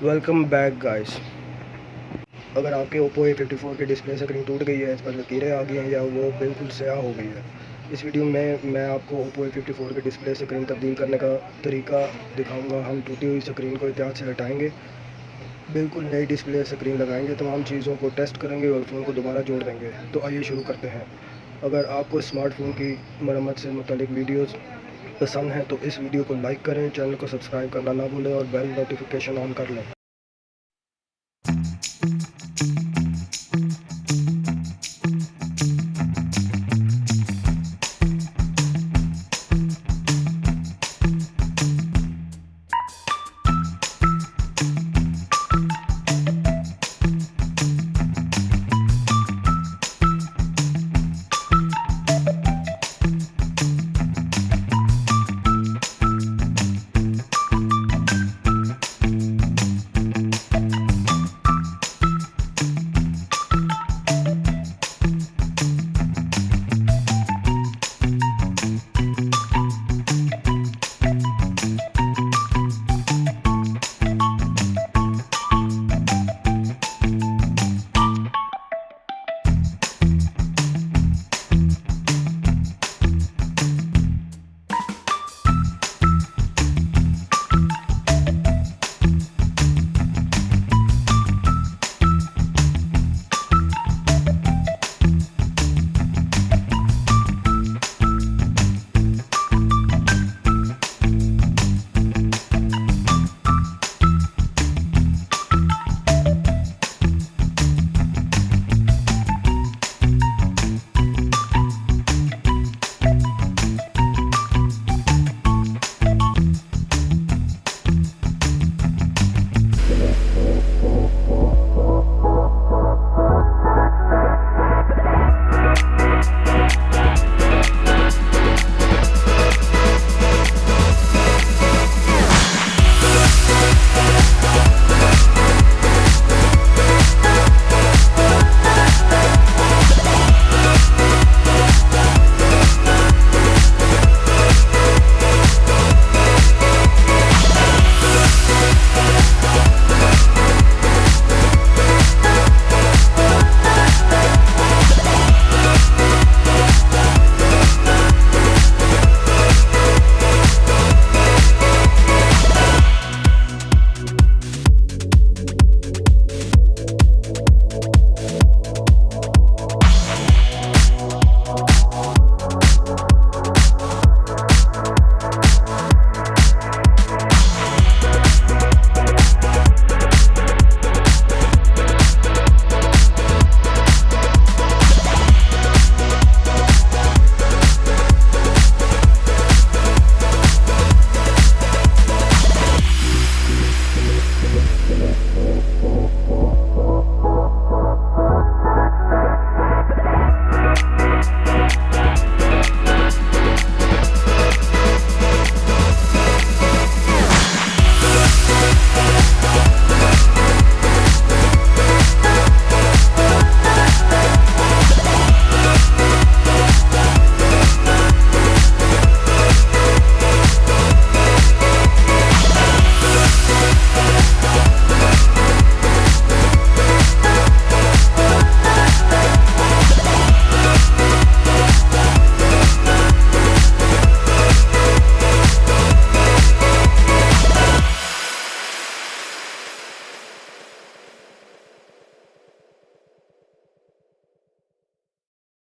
Welcome back guys. अगर आपके Oppo A54 की डिस्प्ले स्क्रीन टूट गई है, इस पर लकीरें आ गई हैं या वो बिल्कुल स्याह हो गई है, इस वीडियो में मैं आपको Oppo A54 की डिस्प्ले स्क्रीन तब्दील करने का तरीका दिखाऊंगा। हम टूटी हुई स्क्रीन को एहतियात से हटाएंगे, बिल्कुल नई डिस्प्ले स्क्रीन लगाएंगे, तमाम चीज़ों को टेस्ट करेंगे और फ़ोन को दोबारा जोड़ देंगे। तो आइए शुरू करते हैं। अगर आपको स्मार्टफोन की मरम्मत से मुतालिक वीडियोज़ पसंद हैं तो इस वीडियो को लाइक करें, चैनल को सब्सक्राइब करना ना भूलें और बेल नोटिफिकेशन ऑन कर लें।